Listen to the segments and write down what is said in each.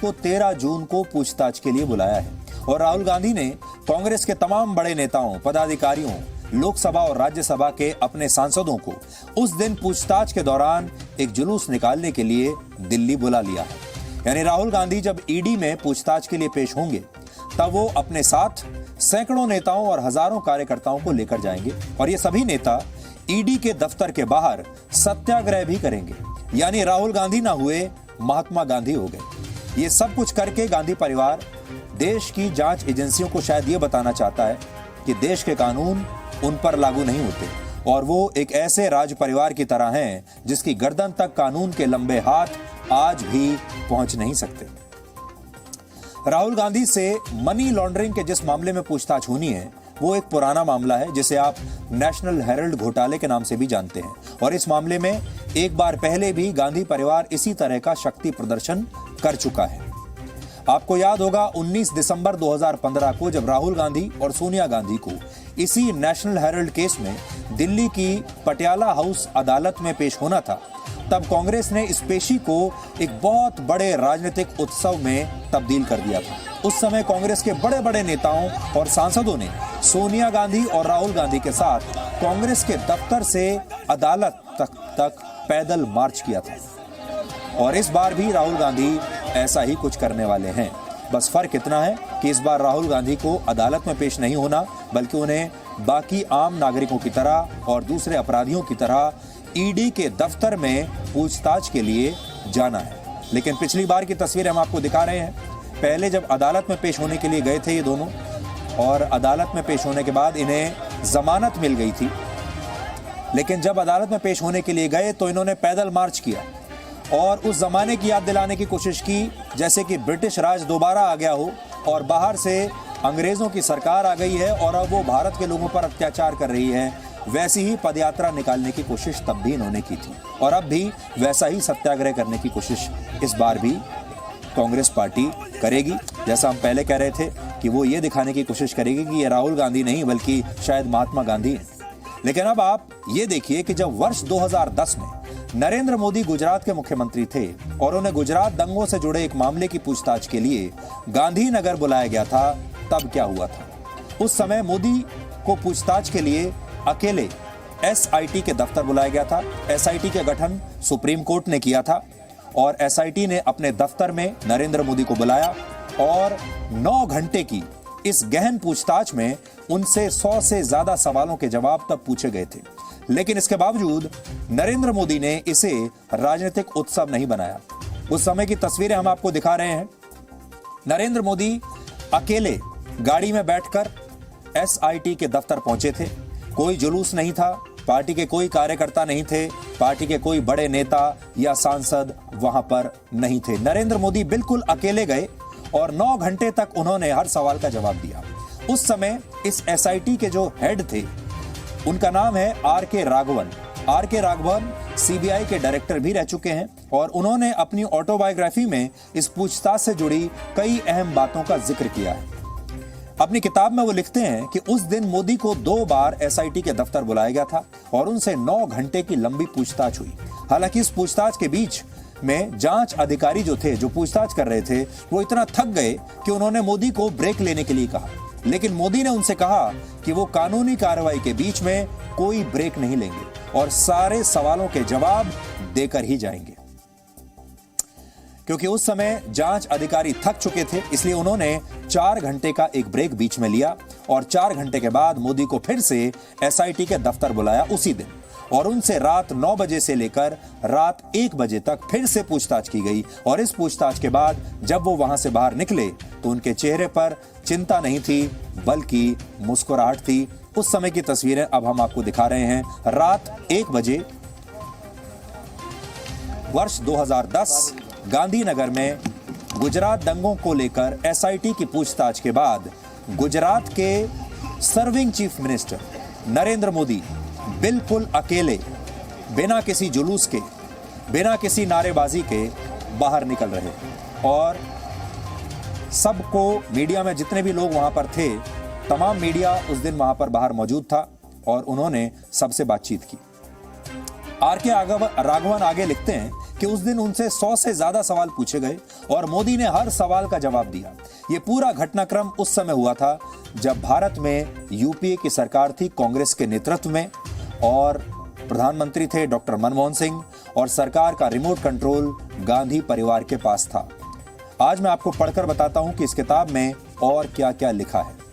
को 13 जून को पूछताछ के लिए बुलाया है और राहुल गांधी ने कांग्रेस के तमाम बड़े नेताओं, पदाधिकारियों, लोकसभा और राज्यसभा के अपने सांसदों को उस दिन पूछताछ के दौरान एक जुलूस निकालने के लिए दिल्ली बुला लिया है। यानी राहुल गांधी जब ईडी में पूछताछ के लिए पेश होंगे तब वो अपने साथ सैकड़ों नेताओं और हजारों कार्यकर्ताओं को लेकर जाएंगे और ये सभी नेता ईडी के दफ्तर के बाहर सत्याग्रह भी करेंगे। यानी राहुल गांधी ना हुए महात्मा गांधी हो गए। ये सब कुछ करके गांधी परिवार देश की जांच एजेंसियों को शायद ये बताना चाहता है कि देश के कानून उन पर लागू नहीं होते और वो एक ऐसे राज परिवार की तरह हैं जिसकी गर्दन तक कानून के लंबे हाथ आज भी पहुंच नहीं सकते। राहुल गांधी से मनी लॉन्ड्रिंग के जिस मामले में पूछताछ होनी है वो एक पुराना मामला है जिसे आप नेशनल हेरल्ड घोटाले के नाम से भी जानते हैं और इस मामले में एक बार पहले भी गांधी परिवार इसी तरह का शक्ति प्रदर्शन कर चुका है। आपको याद होगा 19 दिसंबर 2015 को जब राहुल गांधी और सोनिया गांधी को इसी नेशनल हेरल्ड केस में दिल्ली की पटियाला हाउस अदालत में पेश होना था, तब कांग्रेस ने इस पेशी को एक बहुत बड़े राजनीतिक उत्सव में तब्दील कर दिया था। उस समय कांग्रेस के बड़े बड़े नेताओं और सांसदों ने सोनिया गांधी और राहुल गांधी के साथ कांग्रेस के दफ्तर से अदालत तक पैदल मार्च किया था और इस बार भी राहुल गांधी ऐसा ही कुछ करने वाले हैं। बस फर्क इतना है कि इस बार राहुल गांधी को अदालत में पेश नहीं होना बल्कि उन्हें बाकी आम नागरिकों की तरह और दूसरे अपराधियों की तरह ईडी के दफ्तर में पूछताछ के लिए जाना है। लेकिन पिछली बार की तस्वीर हम आपको दिखा रहे हैं। पहले जब अदालत में पेश होने के लिए गए थे ये दोनों और अदालत में पेश होने के बाद इन्हें जमानत मिल गई थी, लेकिन जब अदालत में पेश होने के लिए गए तो इन्होंने पैदल मार्च किया और उस जमाने की याद दिलाने की कोशिश की जैसे कि ब्रिटिश राज दोबारा आ गया हो और बाहर से अंग्रेजों की सरकार आ गई है और अब वो भारत के लोगों पर अत्याचार कर रही है। वैसी ही पदयात्रा निकालने की कोशिश तब भी इन्होंने की थी और अब भी वैसा ही सत्याग्रह करने की कोशिश इस बार भी कांग्रेस पार्टी करेगी। जैसा हम पहले कह रहे थे कि वो ये दिखाने की कोशिश करेगी कि ये राहुल गांधी नहीं बल्कि शायद महात्मा गांधी हैं। लेकिन अब आप ये देखिए कि जब वर्ष 2010 में नरेंद्र मोदी गुजरात के मुख्यमंत्री थे और उन्हें गुजरात दंगों से जुड़े एक मामले की पूछताछ के लिए गांधीनगर बुलाया गया था, तब क्या हुआ था? उस समय मोदी को पूछताछ के लिए अकेले एसआईटी के दफ्तर बुलाया गया था। एसआईटी का गठन सुप्रीम कोर्ट ने किया था और एसआईटी ने अपने दफ्तर में नरेंद्र मोदी को बुलाया और 9 घंटे की इस गहन पूछताछ में उनसे 100 से ज्यादा सवालों के जवाब तब पूछे गए थे। लेकिन इसके बावजूद नरेंद्र मोदी ने इसे राजनीतिक उत्सव नहीं बनाया। उस समय की तस्वीरें हम आपको दिखा रहे हैं। नरेंद्र मोदी अकेले गाड़ी में बैठकर एसआईटी के दफ्तर पहुंचे थे। कोई जुलूस नहीं था, पार्टी के कोई कार्यकर्ता नहीं थे, पार्टी के कोई बड़े नेता या सांसद वहां पर नहीं थे। नरेंद्र मोदी बिल्कुल अकेले गए और 9 घंटे तक उन्होंने हर सवाल का जवाब दिया। उस समय इस एसआईटी के जो हेड थे उनका नाम है R K. Raghavan. R K. Raghavan CBI के डायरेक्टर भी रह चुके हैं और उन्होंने अपनी ऑटोबायोग्राफी में इस पूछताछ से जुड़ी कई अहम बातों का जिक्र किया है। अपनी किताब में वो लिखते हैं कि उस दिन मोदी को 2 बार एसआईटी के दफ्तर बुलाया गया था और उनसे 9 घंटे की लंबी पूछताछ हुई। हालांकि इस पूछताछ के बीच में जांच अधिकारी जो थे, जो पूछताछ कर रहे थे, वो इतना थक गए कि उन्होंने मोदी को ब्रेक लेने के लिए कहा। लेकिन मोदी ने उनसे कहा कि वो कानूनी कार्रवाई के बीच में कोई ब्रेक नहीं लेंगे और सारे सवालों के जवाब देकर ही जाएंगे। क्योंकि उस समय जांच अधिकारी थक चुके थे, इसलिए उन्होंने 4 घंटे का एक ब्रेक बीच में लिया और 4 घंटे के बाद मोदी को फिर से एसआईटी के दफ्तर बुलाया उसी दिन और उनसे रात 9 बजे से लेकर रात 1 बजे तक फिर से पूछताछ की गई। और इस पूछताछ के बाद जब वो वहां से बाहर निकले तो उनके चेहरे पर चिंता नहीं थी बल्कि मुस्कुराहट थी। उस समय की तस्वीरें अब हम आपको दिखा रहे हैं। रात 1 बजे वर्ष 2010 गांधीनगर में गुजरात दंगों को लेकर एसआईटी की पूछताछ के बाद गुजरात के serving chief minister Narendra Modi बिल्कुल अकेले, बिना किसी जुलूस के, बिना किसी नारेबाजी के बाहर निकल रहे और सबको, मीडिया में जितने भी लोग वहां पर थे, तमाम मीडिया उस दिन वहां पर बाहर मौजूद था और उन्होंने सबसे बातचीत की। आर.के. राघवन आगे लिखते हैं कि उस दिन उनसे 100 से ज्यादा सवाल पूछे गए और मोदी ने हर सवाल का जवाब दिया। ये पूरा घटनाक्रम उस समय हुआ था जब भारत में यूपीए की सरकार थी कांग्रेस के नेतृत्व में और प्रधानमंत्री थे डॉक्टर मनमोहन सिंह और सरकार का रिमोट कंट्रोल गांधी परिवार के पास था। आज मैं आपको पढ़कर बताता हूं कि इस किताब में और क्या क्या लिखा है।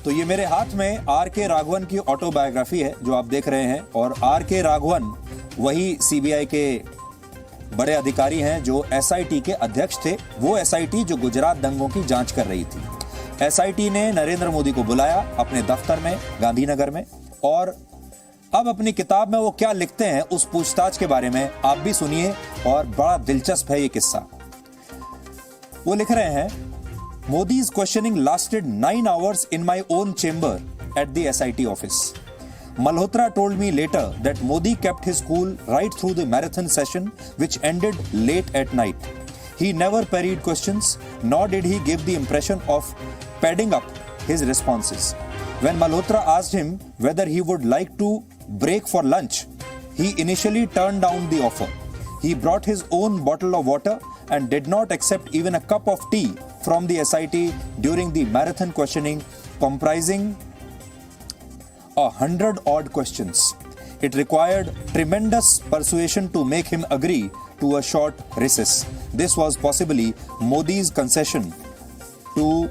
तो ये मेरे हाथ में आर के राघवन की ऑटोबायोग्राफी है जो आप देख रहे हैं और आर के राघवन वही सीबीआई के बड़े अधिकारी हैं जो एसआईटी के अध्यक्ष थे। वो एसआईटी जो गुजरात दंगों की जांच कर रही थी। एसआईटी ने नरेंद्र मोदी को बुलाया अपने दफ्तर में गांधीनगर में और अब अपनी किताब में वो क्या लिखते हैं उस पूछताछ के बारे में आप भी सुनिए और बड़ा दिलचस्प है ये किस्सा। वो लिख रहे हैं, Modi's questioning lasted 9 hours in my own chamber at the SIT office. Malhotra told me later that Modi kept his cool right through the marathon session, which ended late at night. He never parried questions, nor did he give the impression of padding up his responses. When Malhotra asked him whether he would like to break for lunch, he initially turned down the offer. He brought his own bottle of water and did not accept even a cup of tea from the SIT during the marathon questioning comprising 100-odd questions. It required tremendous persuasion to make him agree to a short recess. This was possibly Modi's concession to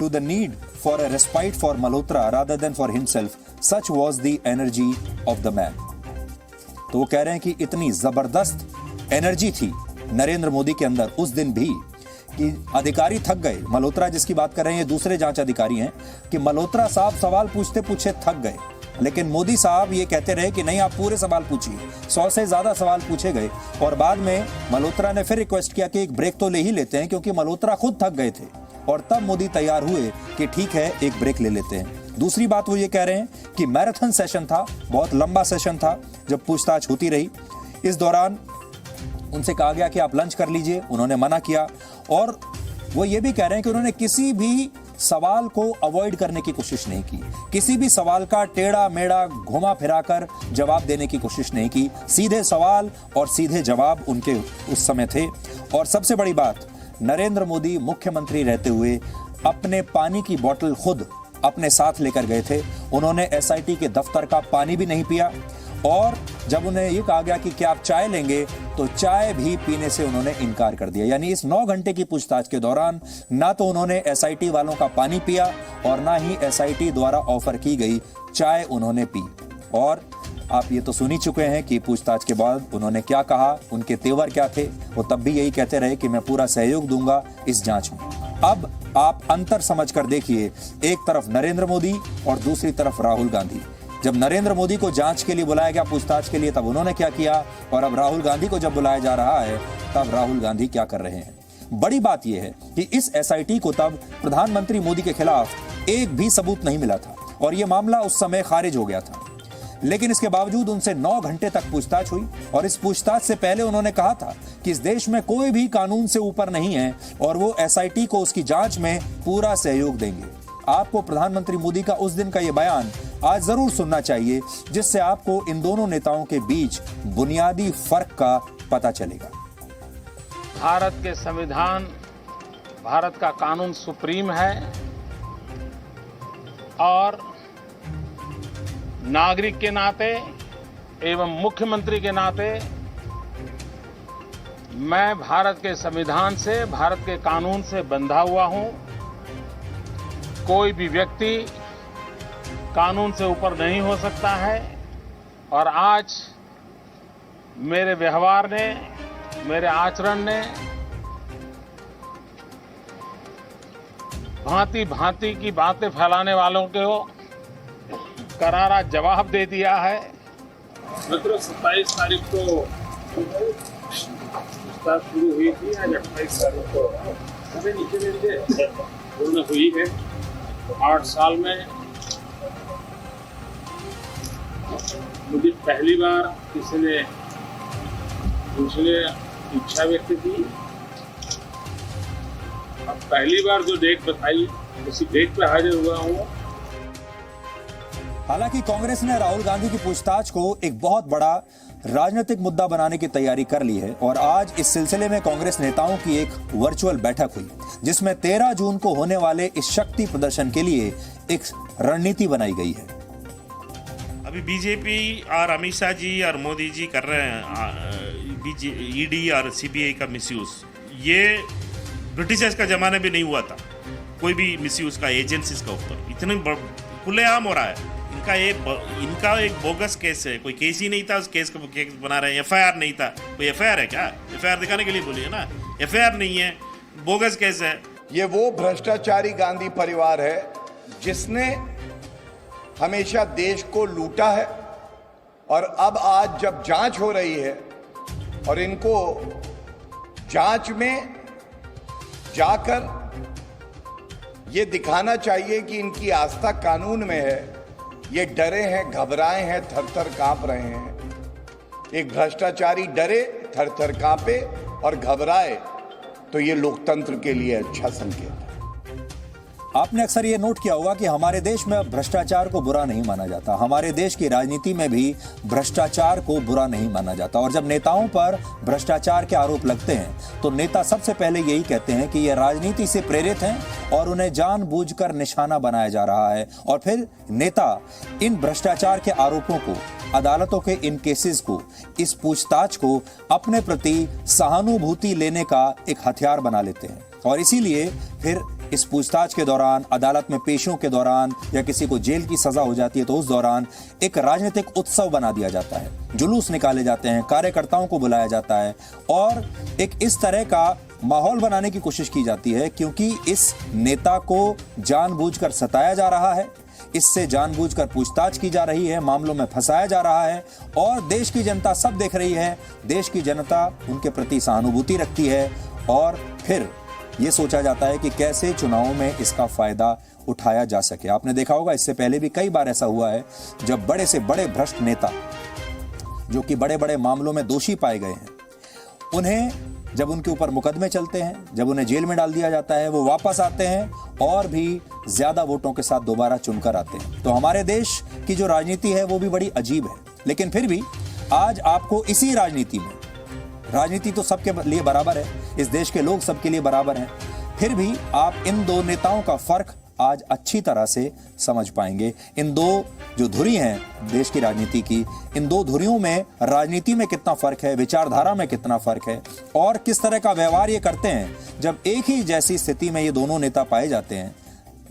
the need for a respite for Malhotra rather than for himself. Such was the energy of the man. तो वो कह रहे हैं कि इतनी जबरदस्त energy थी नरेंद्र मोदी के अंदर उस दिन भी कि अधिकारी थक गए। मल्होत्रा जिसकी बात कर रहे हैं ये दूसरे जांच अधिकारी हैं कि मल्होत्रा साहब सवाल पूछते पूछते थक गए, लेकिन मोदी साहब ये कहते रहे कि नहीं आप पूरे सवाल पूछिए। 100 से ज्यादा सवाल पूछे गए और बाद में मल्होत्रा ने फिर रिक्वेस्ट किया कि एक ब्रेक तो ले ही लेते हैं क्योंकि मल्होत्रा खुद थक गए थे और तब मोदी तैयार हुए कि ठीक है एक ब्रेक ले लेते हैं। दूसरी बात वो ये कह रहे हैं कि मैराथन सेशन था, बहुत लंबा सेशन था जब पूछताछ होती रही। इस दौरान उनसे कहा गया कि आप लंच कर लीजिए, उन्होंने मना किया और वो ये भी कह रहे हैं कि उन्होंने किसी भी सवाल को अवॉइड करने की कोशिश नहीं की, किसी भी सवाल का टेढ़ा मेढ़ा घुमा फिराकर जवाब देने की कोशिश नहीं की। सीधे सवाल और सीधे जवाब उनके उस समय थे। और सबसे बड़ी बात, नरेंद्र मोदी मुख्यमंत्री रहते हुए अपने पानी की बोतल खुद अपने साथ लेकर गए थे। उन्होंने एसआईटी के दफ्तर का पानी भी नहीं पिया और जब उन्हें ये कहा गया कि क्या आप चाय लेंगे तो चाय भी पीने से उन्होंने इनकार कर दिया। यानी इस 9 घंटे की पूछताछ के दौरान ना तो उन्होंने एसआईटी वालों का पानी पिया और ना ही एसआईटी द्वारा ऑफर की गई चाय उन्होंने पी। और आप ये तो सुन ही चुके हैं कि पूछताछ के बाद उन्होंने क्या कहा, उनके तेवर क्या थे। वो तब भी यही कहते रहे कि मैं पूरा सहयोग दूंगा इस जांच में। अब आप अंतर समझ कर देखिए, एक तरफ नरेंद्र मोदी और दूसरी तरफ राहुल गांधी। जब नरेंद्र मोदी को जांच के लिए बुलाया गया पूछताछ के लिए तब उन्होंने क्या किया और अब राहुल गांधी को जब बुलाया जा रहा है तब राहुल गांधी क्या कर रहे हैं। बड़ी बात यह है कि इस एसआईटी को तब प्रधानमंत्री मोदी के खिलाफ एक भी सबूत नहीं मिला था और यह मामला उस समय खारिज हो गया था। लेकिन इसके बावजूद उनसे 9 घंटे तक पूछताछ हुई और इस पूछताछ से पहले उन्होंने कहा था कि इस देश में कोई भी कानून से ऊपर नहीं है और वो एसआईटी को उसकी जांच में पूरा सहयोग देंगे। आपको प्रधानमंत्री मोदी का उस दिन का ये बयान आज जरूर सुनना चाहिए जिससे आपको इन दोनों नेताओं के बीच बुनियादी फर्क का पता चलेगा। भारत के संविधान, भारत का कानून सुप्रीम है और नागरिक के नाते एवं मुख्यमंत्री के नाते मैं भारत के संविधान से, भारत के कानून से बंधा हुआ हूं। कोई भी व्यक्ति कानून से ऊपर नहीं हो सकता है और आज मेरे व्यवहार ने, मेरे आचरण ने भांति भांति की बातें फैलाने वालों को करारा जवाब दे दिया है। मित्रों, 27 तारीख को पूछताछ शुरू हुई थी, आज 28 तारीख को पूर्ण हुई है। 8 साल में मुझे पहली बार किसी ने पूछने इच्छा व्यक्त की और पहली बार जो डेट बताई उसी डेट पे हाजिर हुआ हूँ। हालांकि कांग्रेस ने राहुल गांधी की पूछताछ को एक बहुत बड़ा राजनीतिक मुद्दा बनाने की तैयारी कर ली है और आज इस सिलसिले में कांग्रेस नेताओं की एक वर्चुअल बैठक हुई, जिसमें 13 जून को होने वाले इस शक्ति प्रदर्शन के लिए एक रणनीति बनाई गई है। अभी बीजेपी और अमित शाह जी और मोदी जी कर रहे हैं ईडी और सीबीआई का मिसयूज। ये ब्रिटिशर्स का जमाना भी नहीं हुआ था, कोई भी मिसयूज का एजेंसीज का ऊपर इतने खुलेआम हो रहा है। इनका एक बोगस केस है, कोई केस ही नहीं था, उस केस को केस बना रहे हैं। एफआईआर नहीं था, कोई एफआईआर है क्या? एफआईआर दिखाने के लिए बोलिए ना, एफआईआर नहीं है, बोगस केस है। ये वो भ्रष्टाचारी गांधी परिवार है जिसने हमेशा देश को लूटा है, और अब आज जब जांच हो रही है और इनको जांच में जाकर ये दिखाना चाहिए कि इनकी आस्था कानून में है, ये डरे हैं, घबराए हैं, थर-थर कांप रहे हैं। एक भ्रष्टाचारी डरे, थर-थर कांपे और घबराए तो ये लोकतंत्र के लिए अच्छा संकेत है। आपने अक्सर ये नोट किया होगा कि हमारे देश में भ्रष्टाचार को बुरा नहीं माना जाता, हमारे देश की राजनीति में भी भ्रष्टाचार को बुरा नहीं माना जाता। और जब नेताओं पर भ्रष्टाचार के आरोप लगते हैं तो नेता सबसे पहले यही कहते हैं कि ये राजनीति से प्रेरित हैं और उन्हें जानबूझकर निशाना बनाया जा रहा है। और फिर नेता इन भ्रष्टाचार के आरोपों को, अदालतों के इन केसेस को, इस पूछताछ को अपने प्रति सहानुभूति लेने का एक हथियार बना लेते हैं। और इसीलिए फिर इस पूछताछ के दौरान, अदालत में पेशियों के दौरान, या किसी को जेल की सजा हो जाती है तो उस दौरान एक राजनीतिक उत्सव बना दिया जाता है, जुलूस निकाले जाते हैं, कार्यकर्ताओं को बुलाया जाता है और एक इस तरह का माहौल बनाने की कोशिश की जाती है, क्योंकि इस नेता को जानबूझकर सताया जा रहा है, इससे जानबूझकर पूछताछ की जा रही है, मामलों में फंसाया जा रहा है और देश की जनता सब देख रही है। देश की जनता उनके प्रति सहानुभूति रखती है और फिर ये सोचा जाता है कि कैसे चुनावों में इसका फायदा उठाया जा सके। आपने देखा होगा, इससे पहले भी कई बार ऐसा हुआ है जब बड़े से बड़े भ्रष्ट नेता, जो कि बड़े बड़े मामलों में दोषी पाए गए हैं, उन्हें जब उनके ऊपर मुकदमे चलते हैं, जब उन्हें जेल में डाल दिया जाता है, वो वापस आते हैं और भी ज्यादा वोटों के साथ दोबारा चुनकर आते हैं। तो हमारे देश की जो राजनीति है वो भी बड़ी अजीब है। लेकिन फिर भी आज आपको इसी राजनीति में, राजनीति तो सबके लिए बराबर है, इस देश के लोग सबके लिए बराबर हैं, फिर भी आप इन दो नेताओं का फर्क आज अच्छी तरह से समझ पाएंगे। इन दो जो धुरी हैं देश की राजनीति की, इन दो धुरियों में राजनीति में कितना फर्क है, विचारधारा में कितना फर्क है और किस तरह का व्यवहार ये करते हैं जब एक ही जैसी स्थिति में ये दोनों नेता पाए जाते हैं,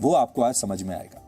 वो आपको आज समझ में आएगा।